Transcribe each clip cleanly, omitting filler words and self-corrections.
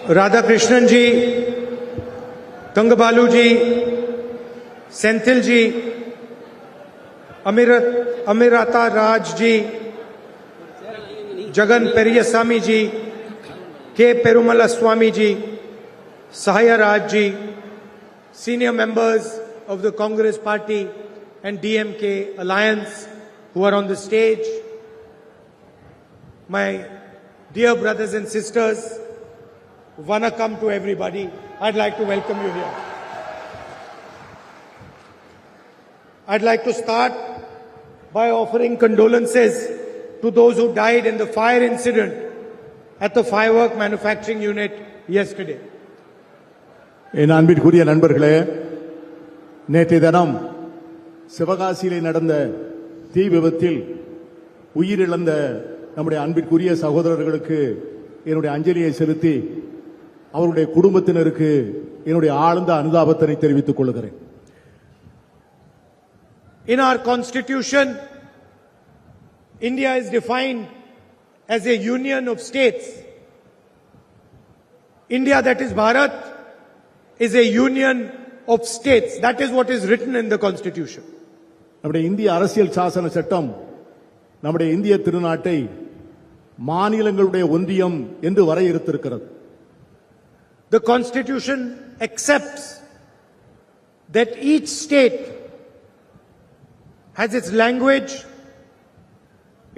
Radhakrishnan ji, Tangabalu ji, Senthil ji, Amirata Raj ji, Jagan Periyasamy ji, K. Perumala Swamy ji, Sahaya Raj ji, senior members of the Congress Party and DMK Alliance who are on the stage, my dear brothers and sisters, Vanakkam to everybody. I'd like to welcome you here. I'd like to start by offering condolences to those who died in the fire incident at the firework manufacturing unit yesterday. என் அன்பிற்குரிய நண்பர்களே, நேற்றைய தினம் சிவகாசியிலே நடந்த தீ விபத்தில் உயிரிழந்த நம்முடைய அன்பிற்குரிய சகோதரர்களுக்கு என்னுடைய அஞ்சலியை செலுத்தி அவருடைய குடும்பத்தினருக்கு என்னுடைய ஆழ்ந்த அனுதாபத்தை தெரிவித்துக் கொள்கிறேன். In our constitution, India is defined as a union of states. India, that is Bharat, is a union of states. That is what is written in the constitution. நம்முடைய இந்திய அரசியல் சாசன சட்டம் நம்முடைய இந்திய திருநாட்டை மாநிலங்களுடைய ஒன்றியம் என்று வரையறுத்திருக்கிறது. The constitution accepts that each state has its language,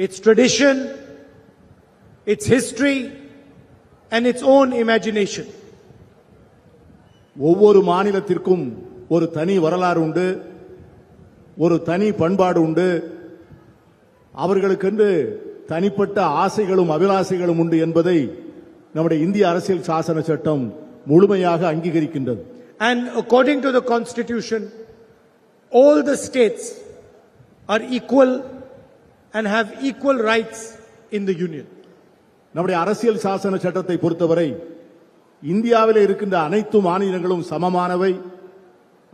its tradition, its history and its own imagination. ஒவ்வொரு மாநிலத்திற்கும் ஒரு தனி வரலாறு உண்டு, ஒரு தனி பண்பாடு உண்டு, அவர்களுக்கென்று தனிப்பட்ட ஆசைகளும் அபிலாசைகளும் உண்டு என்பதை நம்முடைய இந்திய அரசியல் சாசன சட்டம் முழுமையாக அங்கீகரிக்கின்றது. And according to the constitution, all the states are equal and have equal rights in the union. நம்முடைய அரசியல் சாசன சட்டத்தை பொறுத்தவரை இந்தியாவில் இருக்கின்ற அனைத்து மாநிலங்களும் சமமானவை,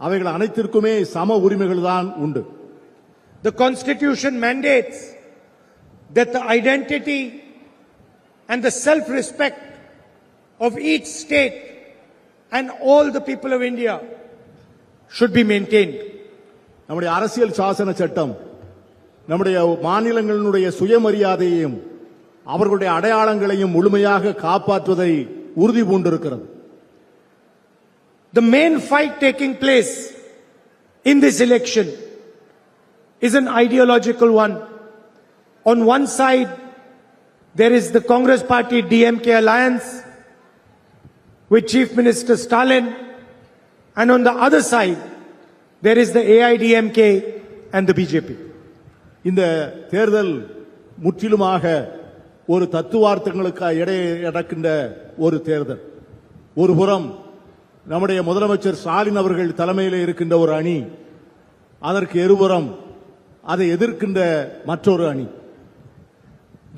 அவைகள் அனைத்திற்குமே சம உரிமைகள் தான் உண்டு. The constitution mandates that the identity and the self-respect of each state and all the people of India should be maintained. நம்முடைய அரசியல் சாசன சட்டம் நம்முடைய மாநிலங்களுடைய சுயமரியாதையையும் அவர்களுடைய அடையாளங்களையும் முழுமையாக காப்பாற்றுவதை உறுதி பூண்டிருக்கிறது. The main fight taking place in this election is an ideological one. On one side, there is the Congress Party DMK alliance with Chief Minister Stalin, and on the other side, there is the AIDMK and the BJP. இந்த தேர்தல் முற்றிலுமாக ஒரு தத்துவார்த்தங்களுக்கு இடையே நடக்கின்ற ஒரு தேர்தல். ஒருபுறம் நம்முடைய முதலமைச்சர் ஸ்டாலின் அவர்கள் தலைமையில் இருக்கின்ற ஒரு அணி, அதற்கு இருபுறம் அதை எதிர்க்கின்ற மற்றொரு அணி.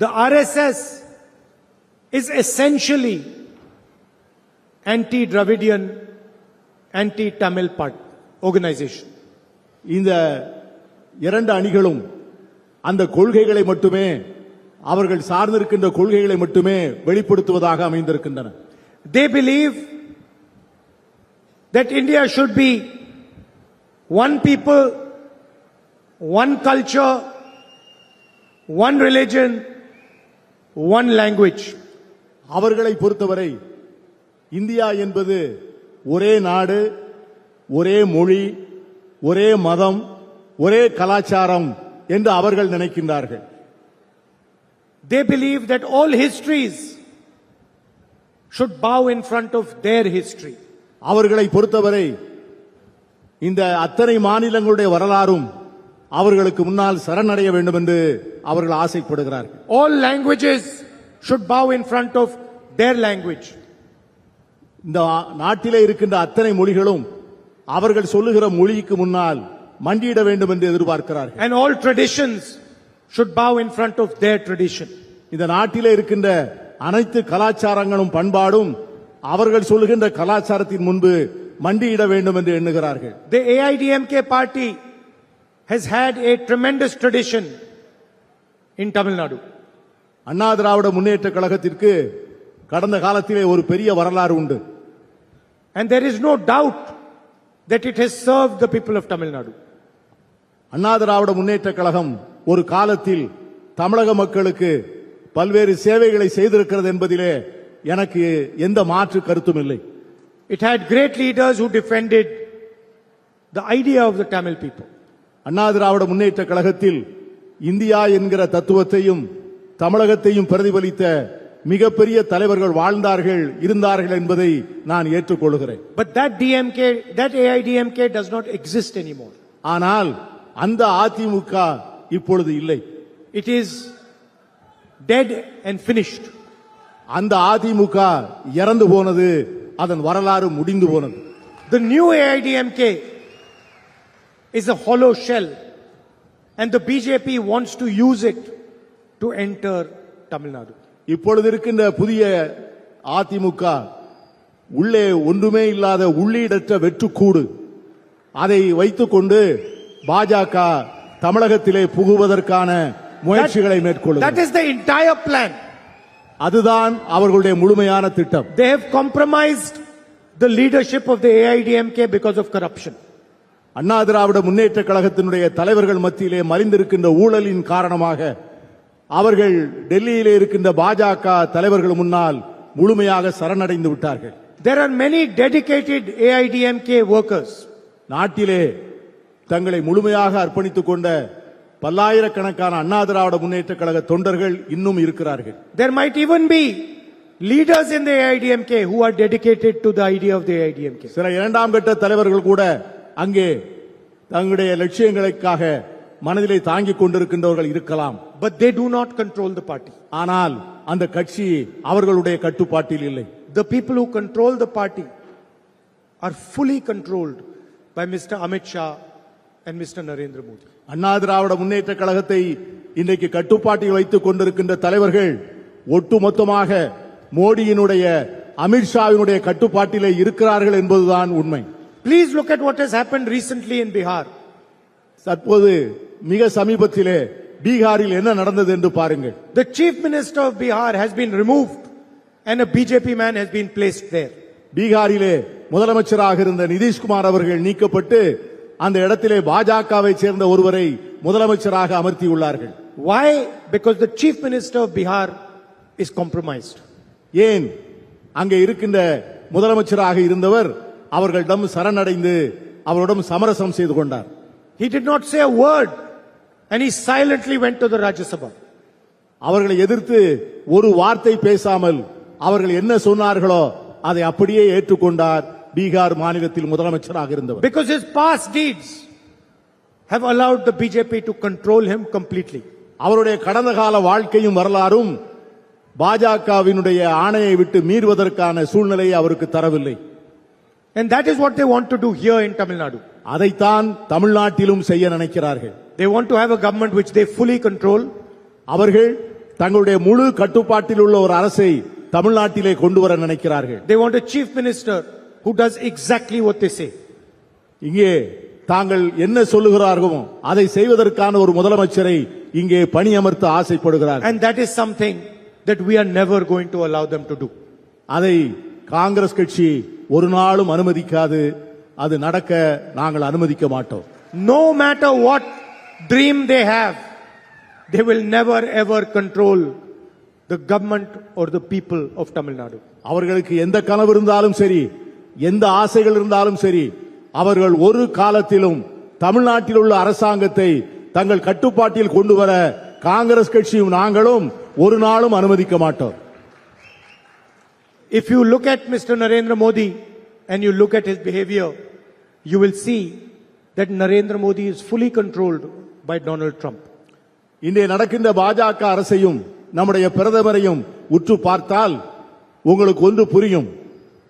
The RSS is essentially anti-Dravidian, anti-Tamil organization. இந்த இரண்டு அணிகளும் அந்த கொள்கைகளை மட்டுமே, அவர்கள் சார்ந்திருக்கின்ற கொள்கைகளை மட்டுமே வெளிப்படுத்துவதாக அமைந்திருக்கின்றன. They believe that India should be one people, one culture, one religion, one language. அவர்களை பொறுத்தவரை இந்தியா என்பது ஒரே நாடு, ஒரே மொழி, ஒரே மதம், ஒரே கலாச்சாரம் என்று அவர்கள் நினைக்கின்றார்கள். They believe that all histories should bow in front of their history. அவர்களை பொறுத்தவரை இந்த அத்தனை மாநிலங்களுடைய வரலாறும் அவர்களுக்கு முன்னால் சரணடைய வேண்டும் என்று அவர்கள் ஆசைப்படுகிறார்கள். All languages should bow in front of their language. இந்த நாட்டிலே இருக்கின்ற அத்தனை மொழிகளும் அவர்கள் சொல்லுகிற மொழிக்கு முன்னால் மண்டியிட வேண்டும் என்று எதிர்பார்க்கிறார்கள். And all traditions should bow in front of their tradition. இந்த நாட்டிலே இருக்கின்ற அனைத்து கலாச்சாரங்களும் பண்பாடும் அவர்கள் சொல்லுகின்ற கலாச்சாரத்தின் முன்பு மண்டியிட வேண்டும் என்று எண்ணுகிறார்கள். The AIDMK party has had a tremendous tradition in Tamil Nadu. Anna Dravida Munnetra கழகத்திற்கு கடந்த காலத்திலே ஒரு பெரிய வரலாறு உண்டு. And there is no doubt that it has served the people of Tamil Nadu. Anna Dravida Munnetra Kazhagam ஒரு காலத்தில் தமிழக மக்களுக்கு பல்வேறு சேவைகளை செய்திருக்கிறது என்பதிலே எனக்கு எந்த மாற்று கருத்தும் இல்லை. It had great leaders who defended the idea of the Tamil people. Anna Dravida Munnetra கழகத்தில் இந்தியா என்கிற தத்துவத்தையும் தமிழகத்தையும் பிரதிபலித்த மிகப்பெரிய தலைவர்கள் வாழ்ந்தார்கள் இருந்தார்கள் என்பதை நான் ஏற்றுக்கொள்கிறேன். But that AIDMK does not exist anymore. ஆனால் அந்த அதிமுக இப்பொழுது இல்லை. It is dead and finished. அந்த அதிமுக இறந்து போனது, அதன் வரலாறு முடிந்து போனது. The new AIDMK is a hollow shell and the BJP wants to use it to enter Tamil Nadu. இப்பொழுது இருக்கின்ற புதிய அதிமுக உள்ளே ஒன்றுமே இல்லாத உள்ளீடற்ற வெற்றுக்கூடு. அதை வைத்துக்கொண்டு பாஜக தமிழகத்திலே புகுவதற்கான முயற்சிகளை That மேற்கொள்ளும். is the entire plan. அதுதான் அவர்களுடைய முழுமையான திட்டம். They have compromised the leadership of the AIDMK because of corruption. Anna Dravida Munnetra கழகத்தினுடைய தலைவர்கள் மத்தியிலே மறைந்திருக்கின்ற ஊழலின் காரணமாக அவர்கள் டெல்லியிலே இருக்கின்ற பாஜக தலைவர்கள் முன்னால் முழுமையாக சரணடைந்து விட்டார்கள். There are many dedicated AIDMK workers. நாட்டிலே தங்களை முழுமையாக அர்ப்பணித்துக் கொண்ட பல்லாயிரக்கணக்கான அண்ணா திராவிட முன்னேற்ற கழக தொண்டர்கள் இன்னும் இருக்கிறார்கள். There might even be leaders in the AIDMK who are dedicated to the idea of the AIDMK. சில இரண்டாம் கட்ட தலைவர்கள் கூட அங்கே தங்களுடைய லட்சியங்களுக்காக மனதிலே தாங்கிக் கொண்டிருக்கின்றவர்கள் இருக்கலாம். But they do not control the party. ஆனால் அந்த கட்சி அவர்களுடைய கட்டுப்பாட்டில் இல்லை. The people who control the party are fully controlled by Mr. Amit Shah and Mr. Narendra Modi. Anna Dravida Munnetra கழகத்தை இன்றைக்கு கட்டுப்பாட்டில் வைத்துக் கொண்டிருக்கின்ற தலைவர்கள் ஒட்டுமொத்தமாக மோடியினுடைய அமித்ஷாவினுடைய கட்டுப்பாட்டிலே இருக்கிறார்கள் என்பதுதான் உண்மை. Please look at what has happened recently in Bihar. தற்போது மிக சமீபத்திலே பீகாரில் என்ன நடந்தது என்று பாருங்கள். The chief minister of Bihar has been removed and a BJP man has been placed there. பீகாரிலே முதலமைச்சராக இருந்த நிதிஷ்குமார் அவர்கள் நீக்கப்பட்டு அந்த இடத்திலே பாஜகவை சேர்ந்த ஒருவரை முதலமைச்சராக அமர்த்தியுள்ளார்கள். Why? Because the chief minister of Bihar is compromised. ஏன்? அங்கே இருக்கின்ற முதலமைச்சராக இருந்தவர் அவர்களிடம் சரணடைந்து அவரிடம் சமரசம் செய்து கொண்டார். He did not say a word and he silently went to the Rajya Sabha. அவர்களை எதிர்த்து ஒரு வார்த்தை பேசாமல் அவர்கள் என்ன சொன்னார்களோ அதை அப்படியே ஏற்றுக்கொண்டார் பீகார் மாநிலத்தில் முதலமைச்சராக இருந்தவர். Because his past deeds have allowed the BJP to control him completely. அவருடைய கடந்த கால வாழ்க்கையும் வரலாறும் பாஜகவினுடைய ஆணையை விட்டு மீறுவதற்கான சூழ்நிலையை அவருக்கு தரவில்லை. And that is what they want to do here in Tamil Nadu. அதைத்தான் தமிழ்நாட்டிலும் செய்ய நினைக்கிறார்கள். They want to have a government which they fully control. அவர்கள் தங்களுடைய முழு கட்டுப்பாட்டில் உள்ள ஒரு அரசை தமிழ்நாட்டிலே கொண்டு வர நினைக்கிறார்கள். They want a chief minister who does exactly what they say. இங்கே தாங்கள் என்ன சொல்லுகிறார்களோ அதை செய்வதற்கான ஒரு முதலமைச்சரை இங்கே பணியமர்த்த ஆசைப்படுகிறார்கள். And that is something that we are never going to allow them to do. அதை காங்கிரஸ் கட்சி ஒரு நாளும் அனுமதிக்காது. அது நடக்க நாங்கள் அனுமதிக்க மாட்டோம். No matter what dream they have, they will never ever control the government or the people of Tamil Nadu. அவர்களுக்கு எந்த கனவு இருந்தாலும் சரி, எந்த ஆசைகள் இருந்தாலும் சரி, அவர்கள் ஒரு காலத்திலும் தமிழ்நாட்டில் உள்ள அரசாங்கத்தை தங்கள் கட்டுப்பாட்டில் கொண்டு வர காங்கிரஸ் கட்சியும் நாங்களும் ஒரு நாளும் அனுமதிக்க மாட்டோம். If you look at Mr. Narendra Modi and you look at his behavior, you will see that Narendra Modi is fully controlled by Donald Trump. இன்றைய நடக்கின்ற பாஜக அரசையும் நம்முடைய பிரதமரையும் உற்று பார்த்தால் உங்களுக்கு ஒன்று புரியும்.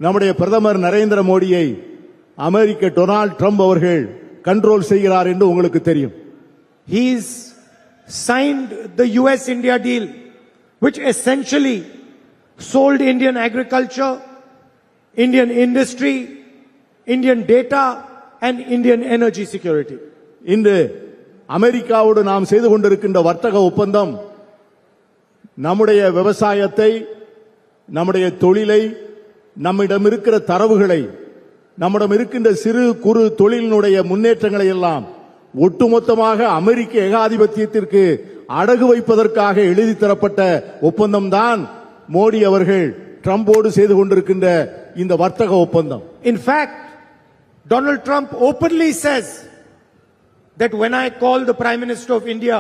நம்முடைய பிரதமர் நரேந்திர மோடியை அமெரிக்க டொனால்ட் ட்ரம்ப் அவர்கள் கண்ட்ரோல் செய்கிறார் என்று உங்களுக்கு தெரியும். He's signed the US-India deal, which essentially sold Indian agriculture, Indian industry, Indian data and Indian energy security. இன்று அமெரிக்காவோடு நாம் செய்து கொண்டிருக்கின்ற வர்த்தக ஒப்பந்தம் நம்முடைய விவசாயத்தை, நம்முடைய தொழிலை, நம்மிடம் இருக்கிற தரவுகளை, நம்மிடம் இருக்கின்ற சிறு குறு தொழிலினுடைய முன்னேற்றங்களை எல்லாம் ஒட்டுமொத்தமாக அமெரிக்க ஏகாதிபத்தியத்திற்கு அடகு வைப்பதற்காக எழுதி தரப்பட்ட ஒப்பந்தம் தான் மோடி அவர்கள் ட்ரம்போடு செய்து கொண்டிருக்கின்ற இந்த வர்த்தக ஒப்பந்தம். In fact, Donald Trump openly says that when I call the Prime Minister of India,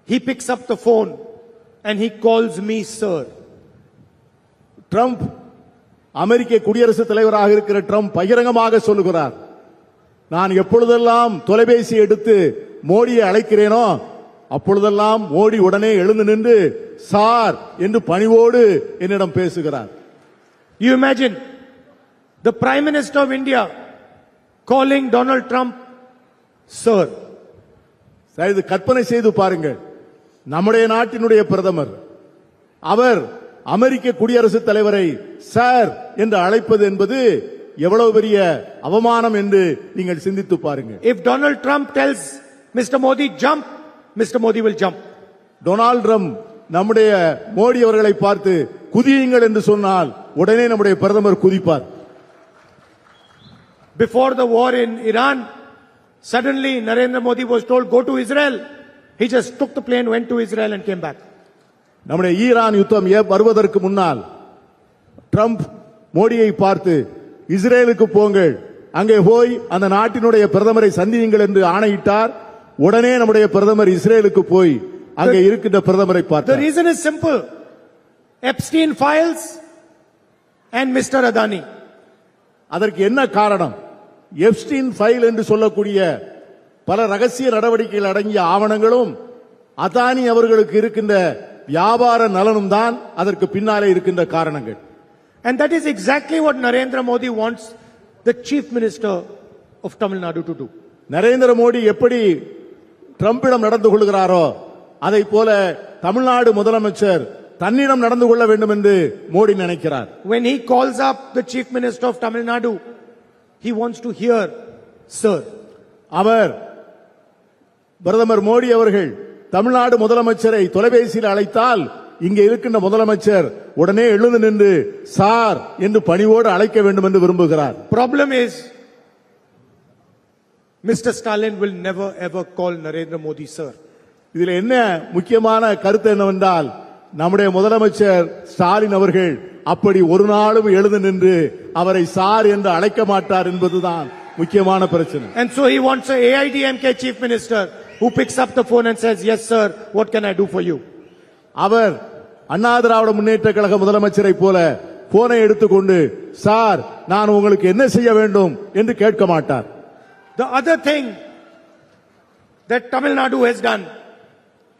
he picks up the phone and he calls me sir. Trump, அமெரிக்க குடியரசுத் தலைவராக இருக்கிற ட்ரம்ப் பகிரங்கமாக சொல்லுகிறார், நான் எப்பொழுதெல்லாம் தொலைபேசி எடுத்து மோடியை அழைக்கிறேனோ அப்பொழுதெல்லாம் மோடி உடனே எழுந்து நின்று சார் என்று பணிவோடு என்னிடம் பேசுகிறார். You imagine the Prime Minister of India calling Donald Trump sir. இது கற்பனை செய்து பாருங்கள். நம்முடைய நாட்டினுடைய பிரதமர் அவர் அமெரிக்க குடியரசுத் தலைவரை சார் என்று அழைப்பது என்பது எவ்வளவு பெரிய அவமானம் என்று நீங்கள் சிந்தித்து பாருங்கள். If Donald Trump tells Mr. Modi jump, Mr. Modi will jump. Donald Trump நம்முடைய மோடி அவர்களை பார்த்து குதியுங்கள் என்று சொன்னால் உடனே நம்முடைய பிரதமர் குதிப்பார். Before the war in Iran, suddenly Narendra Modi was told go to Israel. He just took the plane, went to Israel and came back. நம்முடைய Iran யுத்தம் வருவதற்கு முன்னால் ட்ரம்ப் மோடியை பார்த்து இஸ்ரேலுக்கு போங்கள், அங்கே போய் அந்த நாட்டினுடைய பிரதமரை சந்தியுங்கள் என்று ஆணையிட்டார். உடனே நம்முடைய பிரதமர் இஸ்ரேலுக்கு போய் அங்கே இருக்கின்ற பிரதமரை The பார்த்தார். reason is simple. Epstein files and Mr. Adani. அதற்கு என்ன காரணம்? எப்ஸ்டீன் ஃபைல் என்று சொல்லக்கூடிய பல ரகசிய நடவடிக்கைகள் அடங்கிய ஆவணங்களும் அதானி அவர்களுக்கு இருக்கின்ற வியாபார நலனும் தான் அதற்கு பின்னாலே இருக்கின்ற காரணங்கள். And that is exactly what Narendra Modi wants the Chief Minister of Tamil Nadu to do. Narendra Modi எப்படி ட்ரம்பிடம் நடந்து கொள்கிறாரோ அதை போல தமிழ்நாடு முதலமைச்சர் தன்னிடம் நடந்து கொள்ள வேண்டும் என்று மோடி நினைக்கிறார். When he calls up the Chief Minister of Tamil Nadu, he wants to hear sir. அவர் பிரதமர் மோடி அவர்கள் தமிழ்நாடு முதலமைச்சரை தொலைபேசியில் அழைத்தால் இங்கே இருக்கின்ற முதலமைச்சர் உடனே எழுந்து நின்று சார் என்று பணிவோடு அழைக்க வேண்டும் என்று விரும்புகிறார். Problem is, Mr. Stalin will never ever call Narendra Modi sir. இதில் என்ன முக்கியமான கருத்து என்னவென்றால் நம்முடைய முதலமைச்சர் ஸ்டாலின் அவர்கள் அப்படி ஒரு நாளும் எழுந்து நின்று அவரை சார் என்று அழைக்க மாட்டார் என்பதுதான் முக்கியமான பிரச்சனை. And so he wants a AIDMK Chief Minister who picks up the phone and says, yes sir, what can I do for you? அவர் அண்ணா திராவிட முன்னேற்ற கழக முதலமைச்சரை போல போனை எடுத்துக்கொண்டு சார் நான் உங்களுக்கு என்ன செய்ய வேண்டும் என்று கேட்க மாட்டார். The other thing that Tamil Nadu has done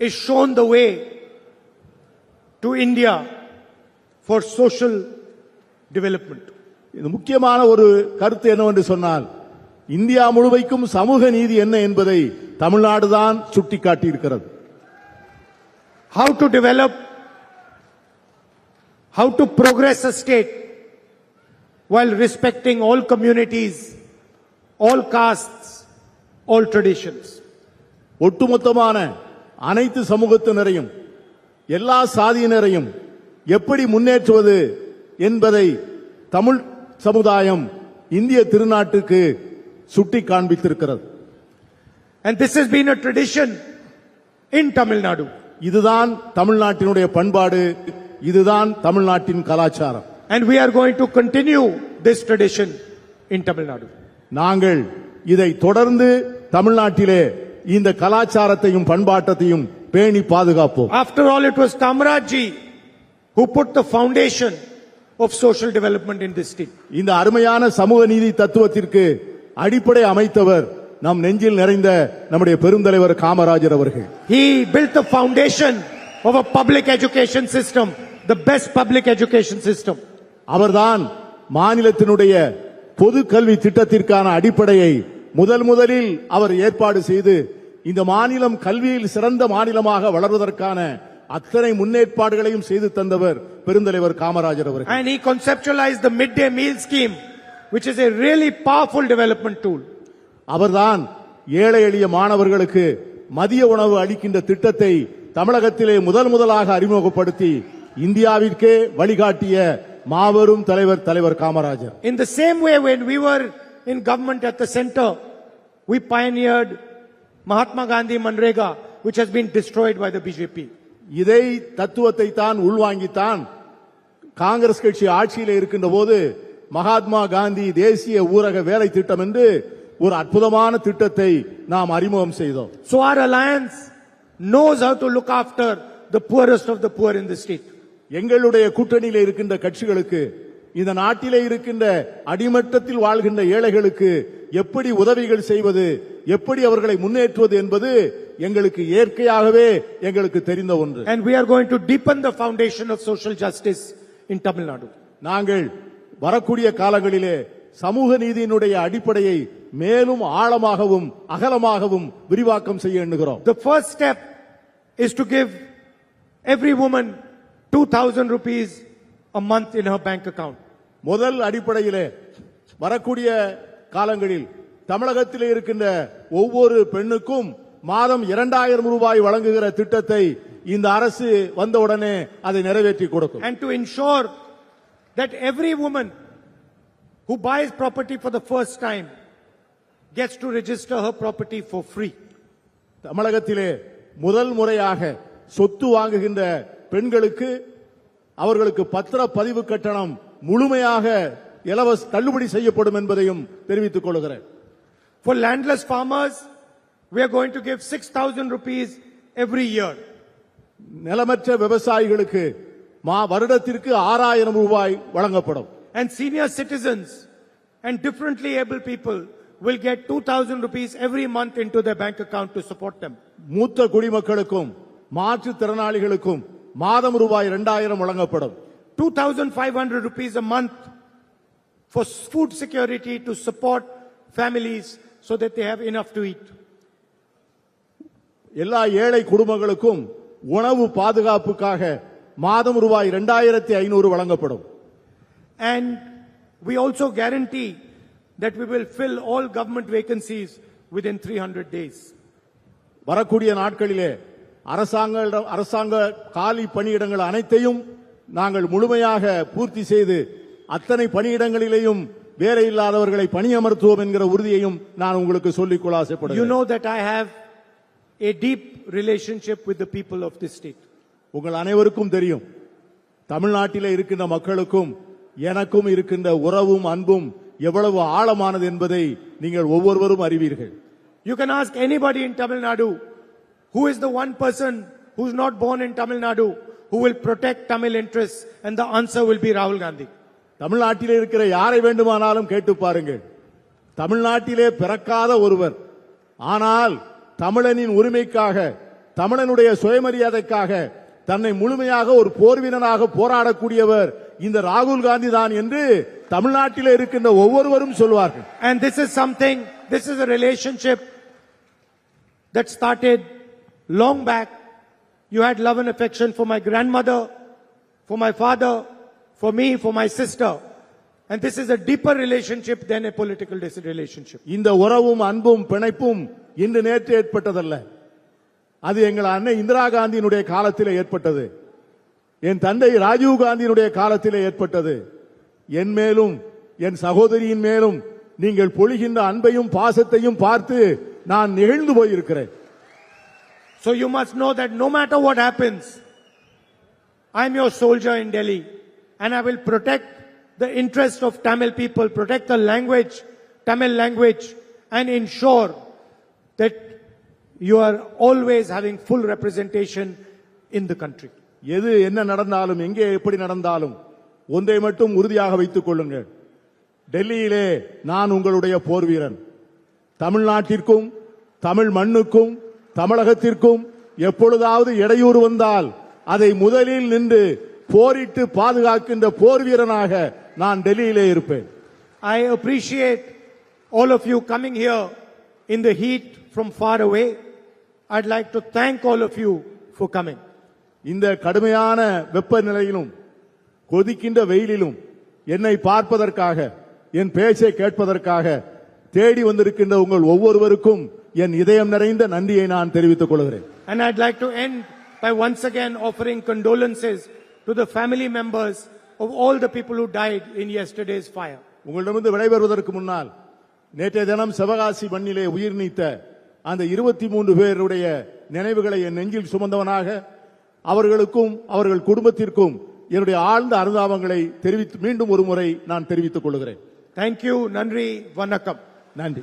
is shown the way to India for social development. இது முக்கியமான ஒரு கருத்து என்னவென்று சொன்னால் இந்தியா முழுமைக்கும் சமூக நீதி என்ன என்பதை தமிழ்நாடு தான் சுட்டிக்காட்டி இருக்கிறது. How to develop, how to progress a state while respecting all communities, all castes, all traditions. ஒட்டுமொத்தமான அனைத்து சமூகத்தினரையும் எல்லா சாதியினரையும் எப்படி முன்னேற்றுவது என்பதை தமிழ் சமுதாயம் இந்திய திருநாட்டுக்கு சுட்டி காண்பித்திருக்கிறது. And this has been a tradition in Tamil Nadu. இதுதான் தமிழ்நாட்டினுடைய பண்பாடு, இதுதான் தமிழ்நாட்டின் கலாச்சாரம். And we are going to continue this tradition in Tamil Nadu. நாங்கள் இதை தொடர்ந்து தமிழ்நாட்டிலே இந்த கலாச்சாரத்தையும் பண்பாட்டத்தையும் பேணி பாதுகாப்போம். After all, it was Kamaraj who put the foundation of social development in this state. இந்த அருமையான சமூக நீதி தத்துவத்திற்கு அடிப்படை அமைத்தவர் நம் நெஞ்சில் நிறைந்த நம்முடைய பெருந்தலைவர் காமராஜர் அவர்கள். He built the foundation of a public education system, the best public education system. அவர்தான் மாநிலத்தினுடைய பொது கல்வி திட்டத்திற்கான அடிப்படையை முதலில் அவர் ஏற்பாடு செய்து இந்த மாநிலம் கல்வியில் சிறந்த மாநிலமாக வளர்வதற்கான அத்தனை முன்னேற்பாடுகளையும் செய்து தந்தவர் பெருந்தலைவர் காமராஜர் அவர்கள். And he conceptualized the midday meal scheme, which is a really powerful development tool. அவர்தான் ஏழை எளிய மாணவர்களுக்கு மதிய உணவு அளிக்கின்ற திட்டத்தை தமிழகத்திலே முதலாக அறிமுகப்படுத்தி இந்தியாவிற்கே வழிகாட்டிய மாபெரும் தலைவர் Kamarajar. In the same way, when we were in government at the center, we pioneered Mahatma Gandhi Manrega, which has been destroyed by the BJP. இதை தத்துவத்தை தான் உள்வாங்கித்தான் காங்கிரஸ் கட்சி ஆட்சியில் இருக்கின்ற போது மகாத்மா காந்தி தேசிய ஊரக வேலை திட்டம் என்று ஒரு அற்புதமான திட்டத்தை நாம் அறிமுகம் செய்தோம். So our alliance knows how to look after the poorest of the poor in the state. எங்களுடைய கூட்டணியில் இருக்கின்ற கட்சிகளுக்கு இந்த நாட்டிலே இருக்கின்ற அடிமட்டத்தில் வாழ்கின்ற ஏழைகளுக்கு எப்படி உதவிகள் செய்வது, எப்படி அவர்களை முன்னேற்றுவது என்பது எங்களுக்கு இயற்கையாகவே எங்களுக்கு தெரிந்த ஒன்று. And we are going to deepen the foundation of social justice in Tamil Nadu. நாங்கள் வரக்கூடிய காலங்களிலே சமூக நீதியினுடைய அடிப்படையை மேலும் ஆழமாகவும் அகலமாகவும் விரிவாக்கம் செய்ய எண்ணுகிறோம். The first step is to give every woman 2,000 rupees a month in her bank account. முதல் அடிப்படையிலே வரக்கூடிய காலங்களில் தமிழகத்திலே இருக்கின்ற ஒவ்வொரு பெண்ணுக்கும் மாதம் 2000 ரூபாய் வழங்குகிற திட்டத்தை இந்த அரசு வந்தவுடனே அதை நிறைவேற்றி கொடுக்கும். And to ensure that every woman who buys property for the first time gets to register her property for free. தமிழகத்திலே முதல் முறையாக சொத்து வாங்குகின்ற பெண்களுக்கு அவர்களுக்கு பத்திர பதிவு கட்டணம் முழுமையாக இலவச தள்ளுபடி செய்யப்படும் என்பதையும் தெரிவித்துக் கொள்கிறேன். For landless farmers, we are going to give 6,000 rupees every year. நிலமற்ற விவசாயிகளுக்கு வருடத்திற்கு 6000 ரூபாய் வழங்கப்படும். And senior citizens and differently able people will get 2,000 rupees every month into their bank account to support them. மூத்த குடிமக்களுக்கும் மாற்றுத்திறனாளிகளுக்கும் மாதம் ரூபாய் 2000 வழங்கப்படும். 2,500 rupees a month for food security to support families so that they have enough to eat. எல்லா ஏழை குடும்பங்களுக்கும் உணவு பாதுகாப்புக்காக மாதம் ரூபாய் 2500 வழங்கப்படும். And we also guarantee that we will fill all government vacancies within 300 days. வரக்கூடிய நாட்களிலே அரசாங்க காலி பணியிடங்கள் அனைத்தையும் நாங்கள் முழுமையாக பூர்த்தி செய்து அத்தனை பணியிடங்களிலேயும் வேலை இல்லாதவர்களை பணியமர்த்துவோம் என்கிற உறுதியையும் நான் உங்களுக்கு சொல்லிக்கொள்ள You ஆசைப்படுகிறேன். know that I have a deep relationship with the people of this state. உங்கள் அனைவருக்கும் தெரியும், தமிழ்நாட்டிலே இருக்கின்ற மக்களுக்கும் எனக்கும் இருக்கின்ற உறவும் அன்பும் எவ்வளவு ஆழமானது என்பதை நீங்கள் ஒவ்வொருவரும் அறிவீர்கள். You can ask anybody in Tamil Nadu, who is the one person who's not born in Tamil Nadu who will protect Tamil interests, and the answer will be Rahul Gandhi. தமிழ்நாட்டிலே இருக்கிற யாரை வேண்டுமானாலும் கேட்டு பாருங்கள், தமிழ்நாட்டிலே பிறக்காத ஒருவர் ஆனால் தமிழனின் உரிமைக்காக தமிழனுடைய சுயமரியாதைக்காக தன்னை முழுமையாக ஒரு போர் வீரனாக போராடக்கூடியவர் இந்த ராகுல் காந்தி தான் என்று தமிழ்நாட்டிலே இருக்கின்ற ஒவ்வொருவரும் சொல்வார்கள். And this is a relationship that started long back. You had love and affection for my grandmother, for my father, for me, for my sister. And this is a deeper relationship than a political relationship. இந்த உறவும் அன்பும் பிணைப்பும் இன்று நேற்று ஏற்பட்டதல்ல. அது எங்கள் அன்னை இந்திரா காந்தியினுடைய காலத்திலே ஏற்பட்டது. என் தந்தை ராஜீவ் காந்தியினுடைய காலத்திலே ஏற்பட்டது. என் மேலும் என் சகோதரியின் மேலும் நீங்கள் பொழிகின்ற அன்பையும் பாசத்தையும் பார்த்து நான் நெகிழ்ந்து போயிருக்கிறேன். So you must know that no matter what happens, I'm your soldier in Delhi, and I will protect the interest of Tamil people, protect the language, Tamil language, and ensure that you are always having full representation in the country. எது என்ன நடந்தாலும் எங்கே எப்படி நடந்தாலும் ஒன்றை மட்டும் உறுதியாக வைத்துக் கொள்ளுங்கள், டெல்லியிலே நான் உங்களுடைய போர் வீரன். தமிழ்நாட்டிற்கும் தமிழ் மண்ணுக்கும் தமிழகத்திற்கும் எப்பொழுதாவது இடையூறு வந்தால் அதை முதலில் நின்று போரிட்டு பாதுகாக்கின்ற போர் வீரனாக நான் டெல்லியிலே இருப்பேன். I appreciate all of you coming here in the heat from far away. I'd like to thank all of you for coming. இந்த கடுமையான வெப்பநிலையிலும் கொதிக்கின்ற வெயிலிலும் என்னை பார்ப்பதற்காக என் பேச்சை கேட்பதற்காக தேடி வந்திருக்கின்ற உங்கள் ஒவ்வொருவருக்கும் என் இதயம் நிறைந்த நன்றியை நான் தெரிவித்துக் கொள்கிறேன். And I'd like to end by once again offering condolences to to the family members of all the people who died in yesterday's fire. உங்களிடமிருந்து விடைபெறுவதற்கு முன்னால் நேற்றைய தினம் சிவகாசி மண்ணிலே உயிர் நீத்த அந்த 23 பேருடைய நினைவுகளை என் நெஞ்சில் சுமந்தவனாக அவர்களுக்கும் அவர்கள் குடும்பத்திற்கும் என்னுடைய ஆழ்ந்த அனுதாபங்களை மீண்டும் ஒரு முறை நான் தெரிவித்துக் கொள்கிறேன். Thank you. Nandri. Vanakkam. நன்றி.